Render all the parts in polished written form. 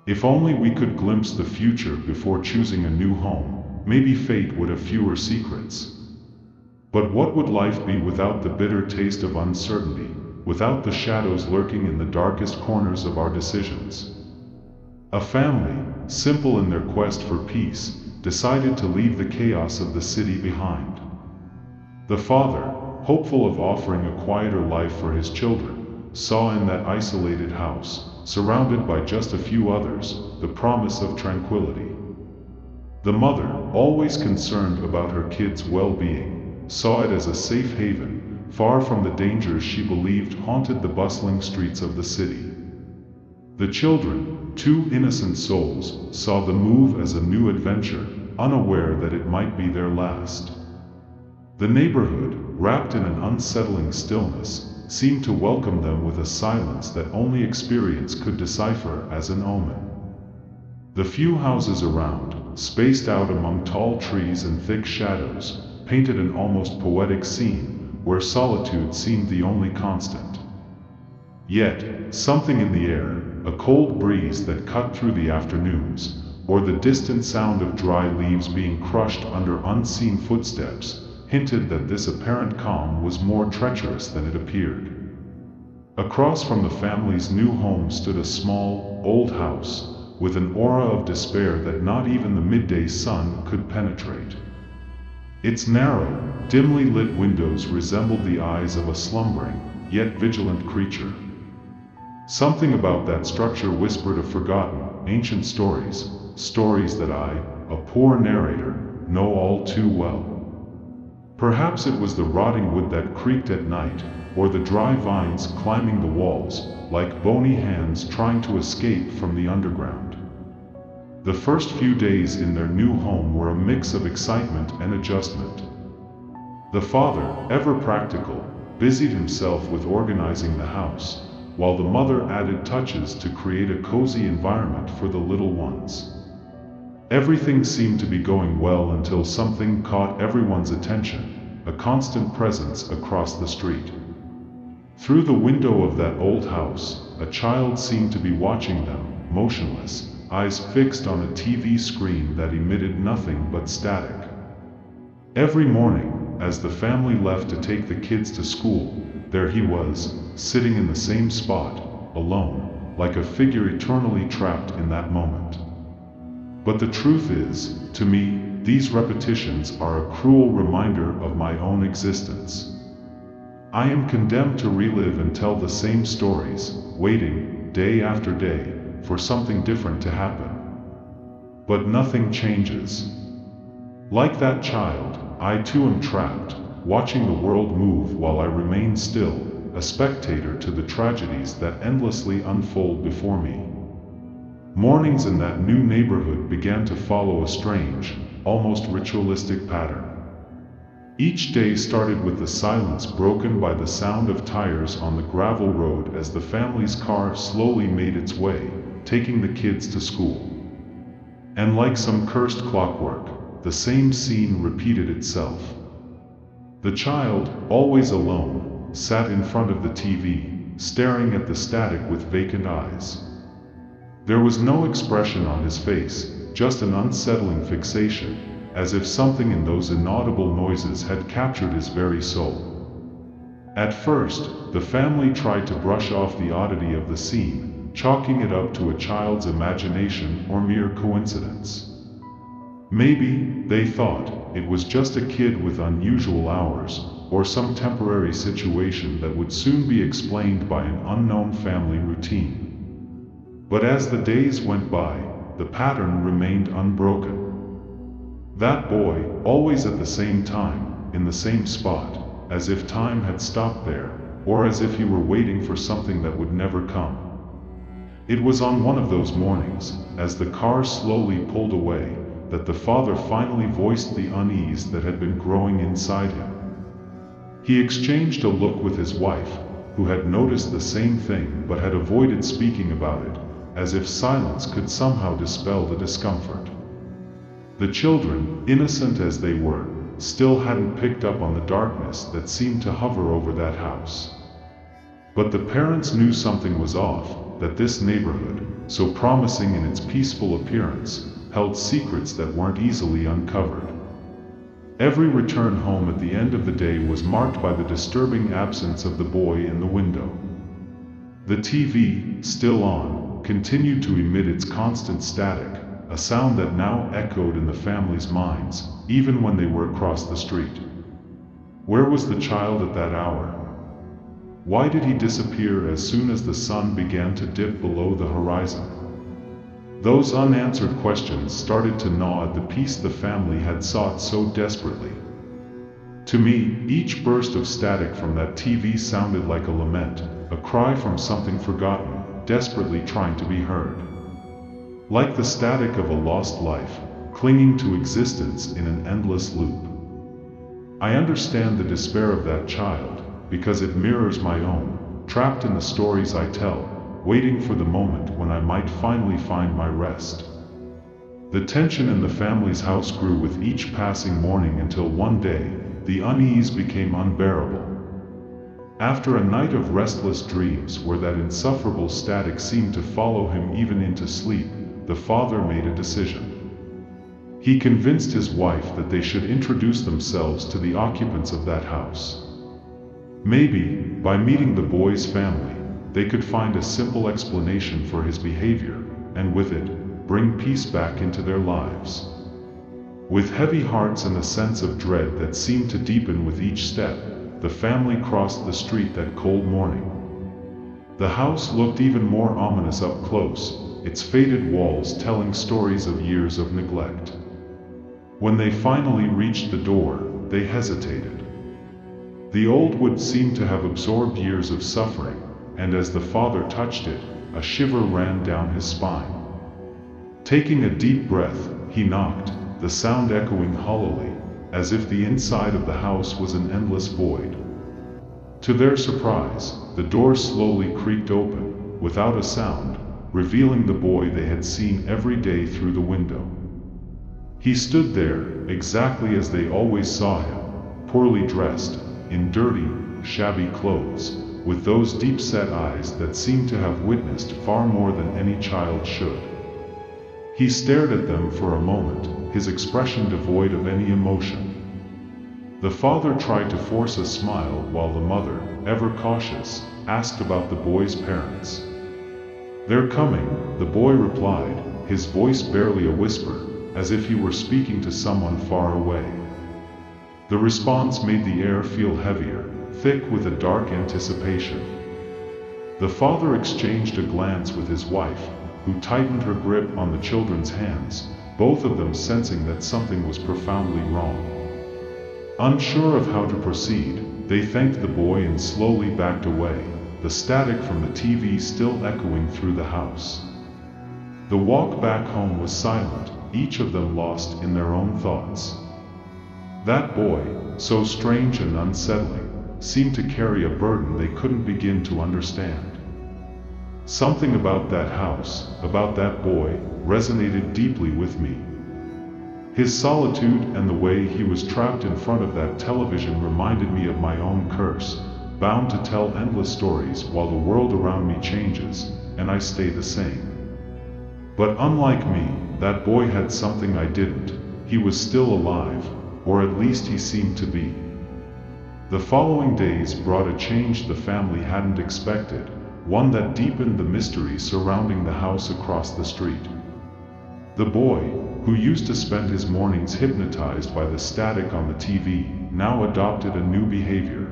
If only we could glimpse the future before choosing a new home, maybe fate would have fewer secrets. But what would life be without the bitter taste of uncertainty, without the shadows lurking in the darkest corners of our decisions? A family, simple in their quest for peace, decided to leave the chaos of the city behind. The father, hopeful of offering a quieter life for his children, saw in that isolated house, surrounded by just a few others, the promise of tranquility. The mother, always concerned about her kids' well-being, saw it as a safe haven, far from the dangers she believed haunted the bustling streets of the city. The children, two innocent souls, saw the move as a new adventure, unaware that it might be their last. The neighborhood, wrapped in an unsettling stillness, seemed to welcome them with a silence that only experience could decipher as an omen. The few houses around, spaced out among tall trees and thick shadows, painted an almost poetic scene, where solitude seemed the only constant. Yet, something in the air, a cold breeze that cut through the afternoons, or the distant sound of dry leaves being crushed under unseen footsteps, hinted that this apparent calm was more treacherous than it appeared. Across from the family's new home stood a small, old house, with an aura of despair that not even the midday sun could penetrate. Its narrow, dimly lit windows resembled the eyes of a slumbering, yet vigilant creature. Something about that structure whispered of forgotten, ancient stories, stories that I, a poor narrator, know all too well. Perhaps it was the rotting wood that creaked at night, or the dry vines climbing the walls, like bony hands trying to escape from the underground. The first few days in their new home were a mix of excitement and adjustment. The father, ever practical, busied himself with organizing the house, while the mother added touches to create a cozy environment for the little ones. Everything seemed to be going well until something caught everyone's attention, a constant presence across the street. Through the window of that old house, a child seemed to be watching them, motionless, eyes fixed on a TV screen that emitted nothing but static. Every morning, as the family left to take the kids to school, there he was, sitting in the same spot, alone, like a figure eternally trapped in that moment. But the truth is, to me, these repetitions are a cruel reminder of my own existence. I am condemned to relive and tell the same stories, waiting, day after day, for something different to happen. But nothing changes. Like that child, I too am trapped, watching the world move while I remain still, a spectator to the tragedies that endlessly unfold before me. Mornings in that new neighborhood began to follow a strange, almost ritualistic pattern. Each day started with the silence broken by the sound of tires on the gravel road as the family's car slowly made its way, taking the kids to school. And like some cursed clockwork, the same scene repeated itself. The child, always alone, sat in front of the TV, staring at the static with vacant eyes. There was no expression on his face, just an unsettling fixation, as if something in those inaudible noises had captured his very soul. At first, the family tried to brush off the oddity of the scene, chalking it up to a child's imagination or mere coincidence. Maybe, they thought, it was just a kid with unusual hours, or some temporary situation that would soon be explained by an unknown family routine. But as the days went by, the pattern remained unbroken. That boy, always at the same time, in the same spot, as if time had stopped there, or as if he were waiting for something that would never come. It was on one of those mornings, as the car slowly pulled away, that the father finally voiced the unease that had been growing inside him. He exchanged a look with his wife, who had noticed the same thing but had avoided speaking about it, as if silence could somehow dispel the discomfort. The children, innocent as they were, still hadn't picked up on the darkness that seemed to hover over that house. But the parents knew something was off, that this neighborhood, so promising in its peaceful appearance, held secrets that weren't easily uncovered. Every return home at the end of the day was marked by the disturbing absence of the boy in the window. The TV, still on, continued to emit its constant static, a sound that now echoed in the family's minds, even when they were across the street. Where was the child at that hour? Why did he disappear as soon as the sun began to dip below the horizon? Those unanswered questions started to gnaw at the peace the family had sought so desperately. To me, each burst of static from that TV sounded like a lament, a cry from something forgotten, desperately trying to be heard. Like the static of a lost life, clinging to existence in an endless loop. I understand the despair of that child, because it mirrors my own, trapped in the stories I tell, waiting for the moment when I might finally find my rest. The tension in the family's house grew with each passing morning until one day, the unease became unbearable. After a night of restless dreams where that insufferable static seemed to follow him even into sleep, the father made a decision. He convinced his wife that they should introduce themselves to the occupants of that house. Maybe, by meeting the boy's family, they could find a simple explanation for his behavior, and with it, bring peace back into their lives. With heavy hearts and a sense of dread that seemed to deepen with each step, the family crossed the street that cold morning. The house looked even more ominous up close, its faded walls telling stories of years of neglect. When they finally reached the door, they hesitated. The old wood seemed to have absorbed years of suffering, and as the father touched it, a shiver ran down his spine. Taking a deep breath, he knocked, the sound echoing hollowly, as if the inside of the house was an endless void. To their surprise, the door slowly creaked open, without a sound, revealing the boy they had seen every day through the window. He stood there, exactly as they always saw him, poorly dressed, in dirty, shabby clothes, with those deep-set eyes that seemed to have witnessed far more than any child should. He stared at them for a moment, his expression devoid of any emotion. The father tried to force a smile while the mother, ever cautious, asked about the boy's parents. "They're coming," the boy replied, his voice barely a whisper, as if he were speaking to someone far away. The response made the air feel heavier, thick with a dark anticipation. The father exchanged a glance with his wife, who tightened her grip on the children's hands, both of them sensing that something was profoundly wrong. Unsure of how to proceed, they thanked the boy and slowly backed away, the static from the TV still echoing through the house. The walk back home was silent, each of them lost in their own thoughts. That boy, so strange and unsettling, seemed to carry a burden they couldn't begin to understand. Something about that house, about that boy, resonated deeply with me. His solitude and the way he was trapped in front of that television reminded me of my own curse, bound to tell endless stories while the world around me changes, and I stay the same. But unlike me, that boy had something I didn't. He was still alive, or at least he seemed to be. The following days brought a change the family hadn't expected, one that deepened the mystery surrounding the house across the street. The boy, who used to spend his mornings hypnotized by the static on the TV, now adopted a new behavior.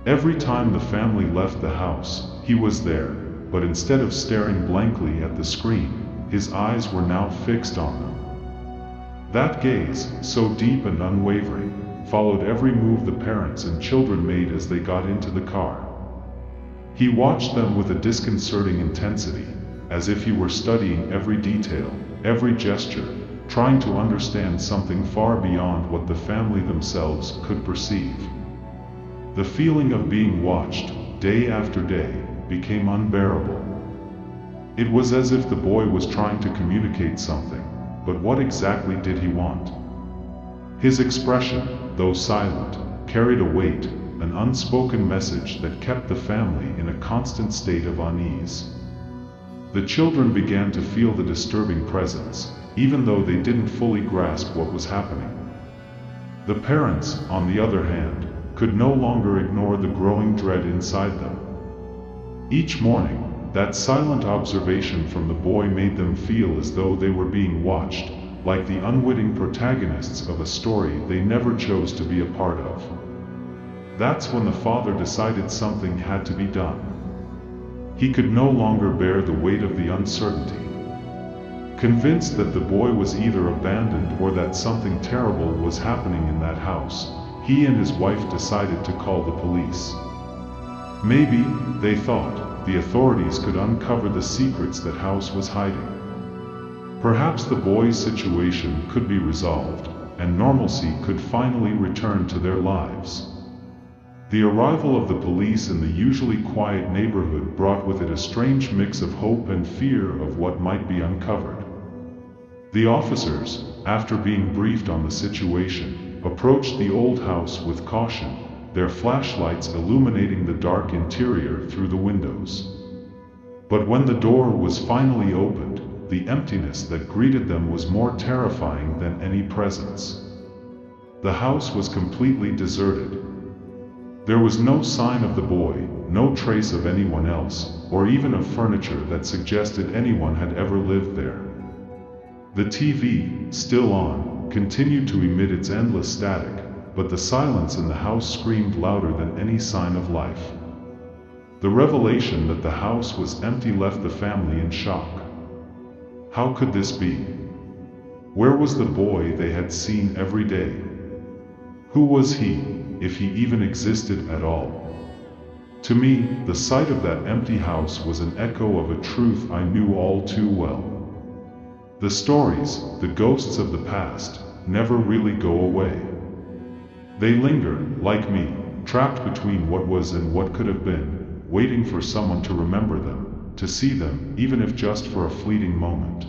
Every time the family left the house, he was there, but instead of staring blankly at the screen, his eyes were now fixed on them. That gaze, so deep and unwavering, followed every move the parents and children made as they got into the car. He watched them with a disconcerting intensity, as if he were studying every detail, every gesture, trying to understand something far beyond what the family themselves could perceive. The feeling of being watched, day after day, became unbearable. It was as if the boy was trying to communicate something, but what exactly did he want? His expression, though silent, carried a weight, an unspoken message that kept the family in a constant state of unease. The children began to feel the disturbing presence, even though they didn't fully grasp what was happening. The parents, on the other hand, could no longer ignore the growing dread inside them. Each morning, that silent observation from the boy made them feel as though they were being watched, like the unwitting protagonists of a story they never chose to be a part of. That's when the father decided something had to be done. He could no longer bear the weight of the uncertainty. Convinced that the boy was either abandoned or that something terrible was happening in that house, he and his wife decided to call the police. Maybe, they thought, the authorities could uncover the secrets that house was hiding. Perhaps the boy's situation could be resolved, and normalcy could finally return to their lives. The arrival of the police in the usually quiet neighborhood brought with it a strange mix of hope and fear of what might be uncovered. The officers, after being briefed on the situation, approached the old house with caution, their flashlights illuminating the dark interior through the windows. But when the door was finally opened, the emptiness that greeted them was more terrifying than any presence. The house was completely deserted. There was no sign of the boy, no trace of anyone else, or even of furniture that suggested anyone had ever lived there. The TV, still on, continued to emit its endless static, but the silence in the house screamed louder than any sign of life. The revelation that the house was empty left the family in shock. How could this be? Where was the boy they had seen every day? Who was he, if he even existed at all? To me, the sight of that empty house was an echo of a truth I knew all too well. The stories, the ghosts of the past, never really go away. They linger, like me, trapped between what was and what could have been, waiting for someone to remember them, to see them, even if just for a fleeting moment.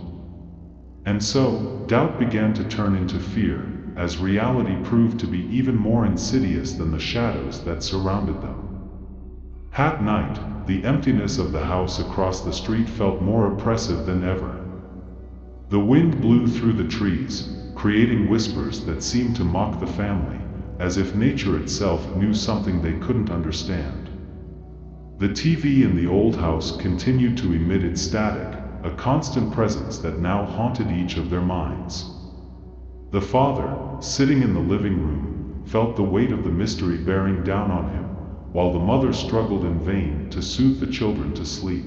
And so, doubt began to turn into fear, as reality proved to be even more insidious than the shadows that surrounded them. At night, the emptiness of the house across the street felt more oppressive than ever. The wind blew through the trees, creating whispers that seemed to mock the family, as if nature itself knew something they couldn't understand. The TV in the old house continued to emit its static, a constant presence that now haunted each of their minds. The father, sitting in the living room, felt the weight of the mystery bearing down on him, while the mother struggled in vain to soothe the children to sleep.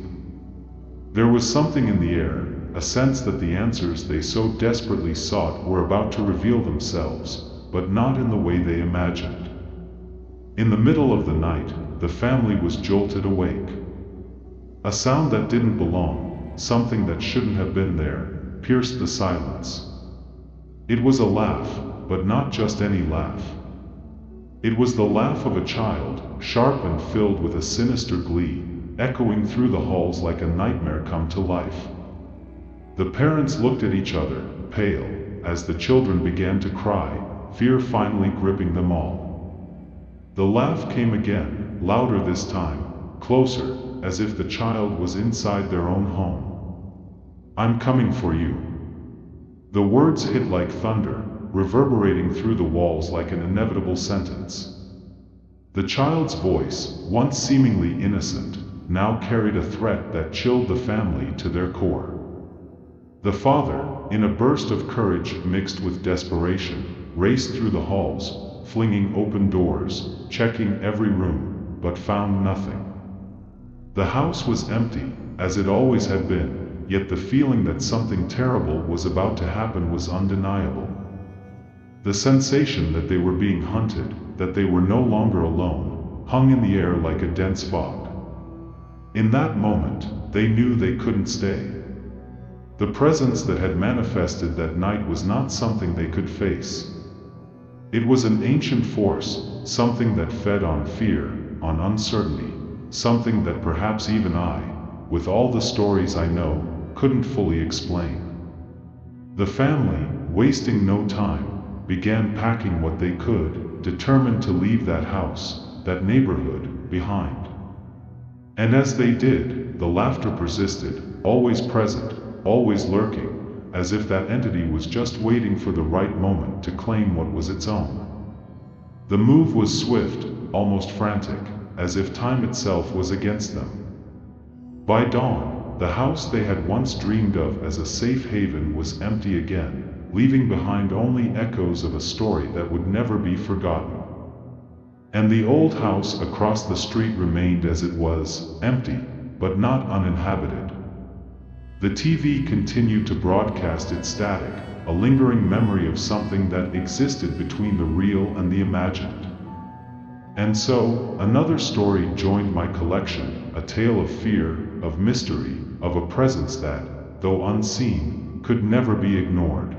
There was something in the air, a sense that the answers they so desperately sought were about to reveal themselves, but not in the way they imagined. In the middle of the night, the family was jolted awake. A sound that didn't belong, something that shouldn't have been there, pierced the silence. It was a laugh, but not just any laugh. It was the laugh of a child, sharp and filled with a sinister glee, echoing through the halls like a nightmare come to life. The parents looked at each other, pale, as the children began to cry, fear finally gripping them all. The laugh came again, louder this time, closer, as if the child was inside their own home. "I'm coming for you." The words hit like thunder, reverberating through the walls like an inevitable sentence. The child's voice, once seemingly innocent, now carried a threat that chilled the family to their core. The father, in a burst of courage mixed with desperation, raced through the halls, flinging open doors, checking every room, but found nothing. The house was empty, as it always had been, yet the feeling that something terrible was about to happen was undeniable. The sensation that they were being hunted, that they were no longer alone, hung in the air like a dense fog. In that moment, they knew they couldn't stay. The presence that had manifested that night was not something they could face. It was an ancient force, something that fed on fear, on uncertainty, something that perhaps even I, with all the stories I know, couldn't fully explain. The family, wasting no time, began packing what they could, determined to leave that house, that neighborhood, behind. And as they did, the laughter persisted, always present, always lurking, as if that entity was just waiting for the right moment to claim what was its own. The move was swift, almost frantic, as if time itself was against them. By dawn, the house they had once dreamed of as a safe haven was empty again, leaving behind only echoes of a story that would never be forgotten. And the old house across the street remained as it was, empty, but not uninhabited. The TV continued to broadcast its static, a lingering memory of something that existed between the real and the imagined. And so, another story joined my collection, a tale of fear, of mystery, of a presence that, though unseen, could never be ignored.